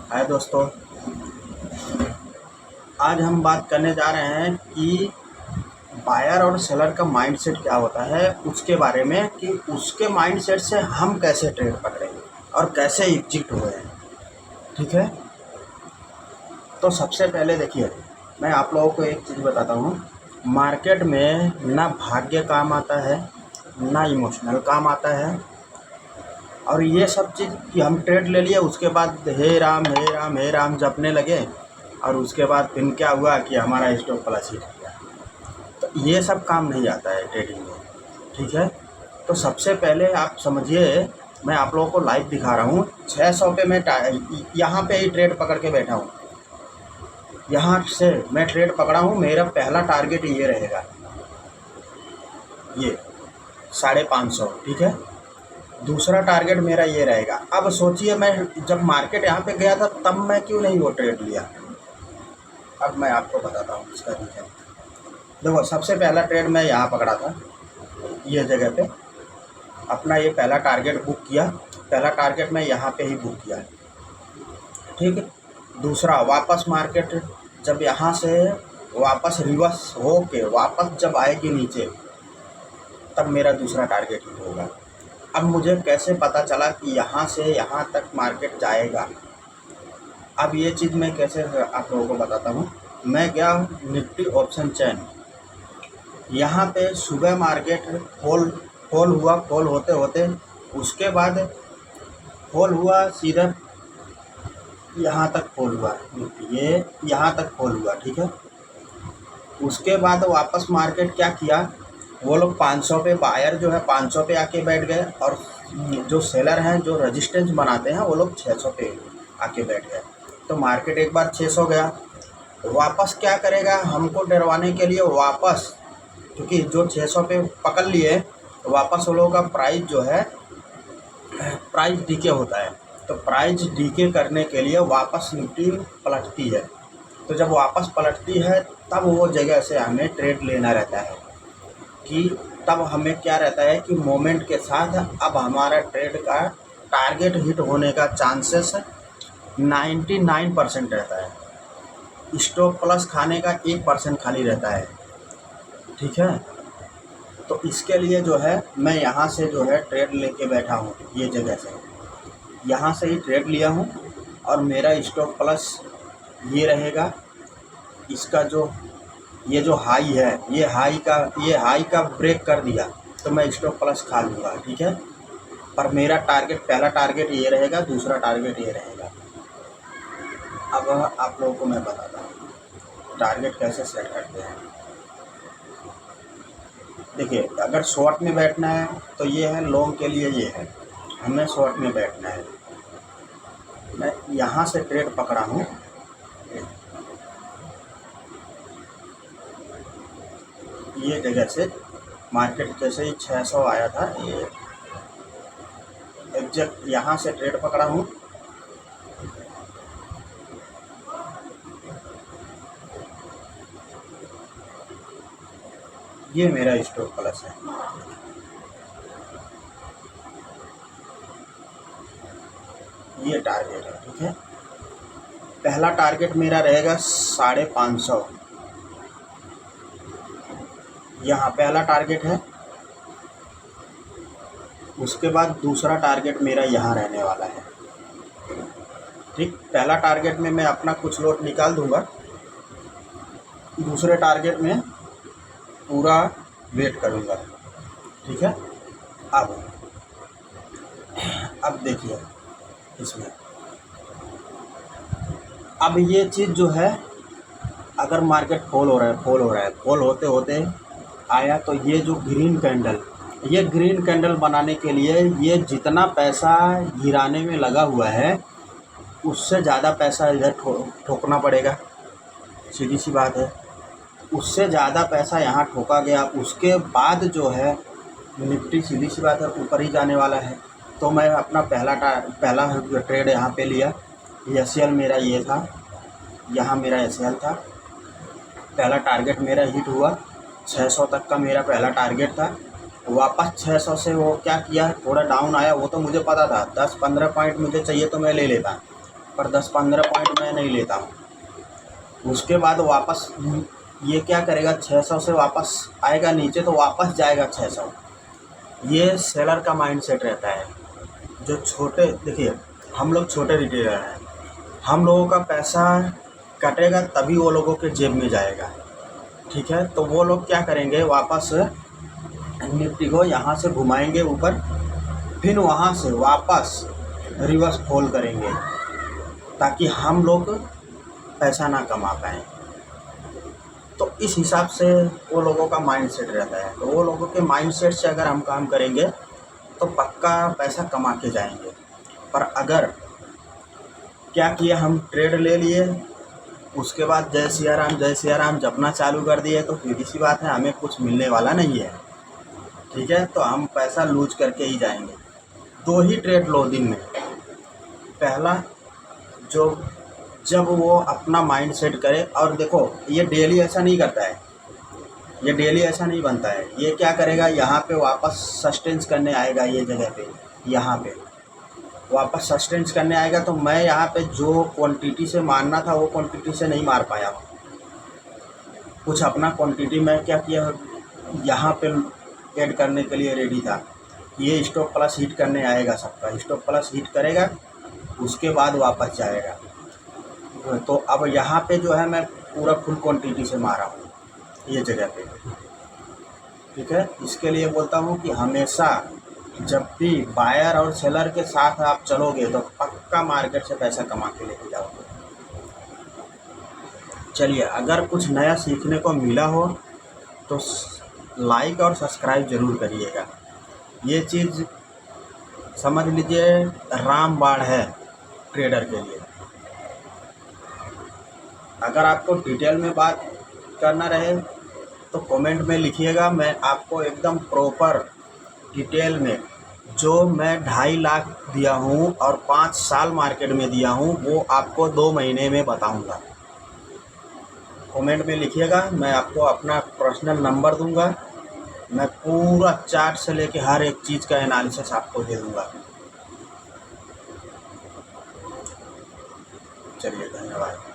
हाय दोस्तों, आज हम बात करने जा रहे हैं कि बायर और सेलर का माइंडसेट क्या होता है उसके बारे में, कि उसके माइंडसेट से हम कैसे ट्रेड पकड़े और कैसे एग्जिट हुए हैं। ठीक है, तो सबसे पहले देखिए, मैं आप लोगों को एक चीज़ बताता हूँ। मार्केट में ना भाग्य काम आता है, ना इमोशनल काम आता है। और ये सब चीज़ कि हम ट्रेड ले लिए, उसके बाद हे राम हे राम हे राम जपने लगे और उसके बाद फिर क्या हुआ कि हमारा स्टॉक प्लस हिट किया। तो ये सब काम नहीं आता है ट्रेडिंग में। ठीक है, तो सबसे पहले आप समझिए, मैं आप लोगों को लाइव दिखा रहा हूँ। 600 पे मैं यहाँ पे ही ट्रेड पकड़ के बैठा हूँ। यहाँ से मैं ट्रेड पकड़ा हूँ, मेरा पहला टारगेट ये रहेगा, ये 550। ठीक है, दूसरा टारगेट मेरा ये रहेगा। अब सोचिए, मैं जब मार्केट यहाँ पे गया था तब मैं क्यों नहीं वो ट्रेड लिया। अब मैं आपको बताता हूँ इसका रीज़न। देखो, सबसे पहला ट्रेड मैं यहाँ पकड़ा था, ये जगह पे अपना ये पहला टारगेट बुक किया। पहला टारगेट मैं यहाँ पे ही बुक किया। ठीक है, दूसरा वापस मार्केट जब यहाँ से वापस रिवर्स हो के वापस जब आएगी नीचे, तब मेरा दूसरा टारगेट ही होगा। अब मुझे कैसे पता चला कि यहाँ से यहाँ तक मार्केट जाएगा। अब ये चीज़ मैं कैसे आप लोगों को बताता हूँ। मैं गया निफ्टी ऑप्शन चैन, यहाँ पे सुबह मार्केट फॉल हुआ। फॉल होते होते उसके बाद फॉल हुआ, सीधा यहाँ तक फॉल हुआ, ये यहाँ तक फॉल हुआ। ठीक है, उसके बाद वापस मार्केट क्या किया, वो लोग 500 पे, बायर जो है 500 पे आके बैठ गए और जो सेलर हैं जो रेजिस्टेंस बनाते हैं वो लोग 600 पे आके बैठ गए। तो मार्केट एक बार 600 गया, वापस क्या करेगा, हमको डरवाने के लिए वापस, क्योंकि जो 600 पे पकड़ लिए वापस वो लोगों का प्राइस जो है प्राइस डीके होता है। तो प्राइस डीके करने के लिए वापस निफ्टी पलटती है। तो जब वापस पलटती है तब वो जगह से हमें ट्रेड लेना रहता है, कि तब हमें क्या रहता है कि मोमेंट के साथ अब हमारा ट्रेड का टारगेट हिट होने का चांसेस 99% रहता है। स्टॉप प्लस खाने का 1% खाली रहता है। ठीक है, तो इसके लिए जो है मैं यहाँ से जो है ट्रेड लेके बैठा हूँ, ये जगह से यहाँ से ही ट्रेड लिया हूँ। और मेरा स्टॉप प्लस ये रहेगा, इसका जो ये जो हाई है, ये हाई का ब्रेक कर दिया तो मैं स्टॉप प्लस खा लूँगा। ठीक है, पर मेरा टारगेट, पहला टारगेट ये रहेगा, दूसरा टारगेट ये रहेगा। अब आप लोगों को मैं बताता हूँ टारगेट कैसे सेट करते हैं। देखिए, अगर शॉर्ट में बैठना है तो ये है, लॉन्ग के लिए ये है, हमें शॉर्ट में बैठना है। मैं यहाँ से ट्रेड पकड़ा हूँ, ये जगह से मार्केट जैसे ही 600 आया था, ये एग्जैक्ट यहाँ से ट्रेड पकड़ा हूँ। ये मेरा स्टॉप प्लस है। ये टारगेट है। ठीक है, पहला टारगेट मेरा रहेगा 550। यहाँ पहला टारगेट है, उसके बाद दूसरा टारगेट मेरा यहाँ रहने वाला है। ठीक, पहला टारगेट में मैं अपना कुछ लॉट निकाल दूंगा, दूसरे टारगेट में पूरा वेट करूंगा। ठीक है, अब देखिए इसमें, अब ये चीज़ जो है, अगर मार्केट फॉल हो रहा है, फॉल होते होते आया तो ये जो ग्रीन कैंडल, ये ग्रीन कैंडल बनाने के लिए ये जितना पैसा गिराने में लगा हुआ है उससे ज़्यादा पैसा इधर ठोकना पड़ेगा। सीधी सी बात है, उससे ज़्यादा पैसा यहाँ ठोका गया, उसके बाद जो है निफ्टी सीधी सी बात है ऊपर ही जाने वाला है। तो मैं अपना पहला ट्रेड यहाँ पे लिया। एसएल मेरा ये था, यहाँ मेरा एसएल था, पहला टारगेट मेरा हिट हुआ। 600 तक का मेरा पहला टारगेट था। वापस 600 से वो क्या किया, थोड़ा डाउन आया, वो तो मुझे पता था 10-15 पॉइंट मुझे चाहिए तो मैं ले लेता, पर 10-15 पॉइंट मैं नहीं लेता हूँ। उसके बाद वापस ये क्या करेगा, 600 से वापस आएगा नीचे तो वापस जाएगा 600। ये सेलर का माइंडसेट रहता है। जो छोटे, देखिए हम लोग छोटे रिटेलर हैं, हम लोगों का पैसा कटेगा तभी वो लोगों के जेब में जाएगा, ठीक है। तो वो लोग क्या करेंगे, वापस निफ्टी को यहाँ से घुमाएंगे ऊपर, फिर वहाँ से वापस रिवर्स फॉल करेंगे ताकि हम लोग पैसा ना कमा पाएँ। तो इस हिसाब से वो लोगों का माइंडसेट रहता है। तो वो लोगों के माइंडसेट से अगर हम काम करेंगे तो पक्का पैसा कमा के जाएंगे। पर अगर क्या किया, हम ट्रेड ले लिए, उसके बाद जय सिया राम जपना चालू कर दिए, तो सीधी सी बात है हमें कुछ मिलने वाला नहीं है, ठीक है। तो हम पैसा लूज करके ही जाएंगे। 2 ही ट्रेड लो दिन में। पहला, जब वो अपना माइंड सेट करे, और देखो ये डेली ऐसा नहीं करता है, ये डेली ऐसा नहीं बनता है। ये क्या करेगा, यहाँ पे वापस सस्टेंस करने आएगा, ये जगह पे यहाँ पे वापस सस्टेंस करने आएगा। तो मैं यहाँ पे जो क्वांटिटी से मारना था वो क्वांटिटी से नहीं मार पाया, कुछ अपना क्वांटिटी मैं क्या किया, यहाँ पे ऐड करने के लिए रेडी था। ये स्टॉप प्लस हिट करने आएगा, सबका स्टॉप प्लस हिट करेगा, उसके बाद वापस जाएगा। तो अब यहाँ पे जो है मैं पूरा फुल क्वांटिटी से मारा हूँ ये जगह पे, ठीक है। इसके लिए बोलता हूँ कि हमेशा जब भी बायर और सेलर के साथ आप चलोगे तो पक्का मार्केट से पैसा कमा के लेके जाओगे। चलिए, अगर कुछ नया सीखने को मिला हो तो लाइक और सब्सक्राइब ज़रूर करिएगा। ये चीज़ समझ लीजिए रामबाण है ट्रेडर के लिए। अगर आपको डिटेल में बात करना रहे तो कमेंट में लिखिएगा, मैं आपको एकदम प्रॉपर डिटेल में, जो मैं 2.5 लाख दिया हूँ और 5 साल मार्केट में दिया हूँ, वो आपको 2 महीने में बताऊँगा। कमेंट में लिखिएगा, मैं आपको अपना पर्सनल नंबर दूँगा, मैं पूरा चार्ट से लेके हर एक चीज़ का एनालिसिस आपको दे दूँगा। चलिए, धन्यवाद।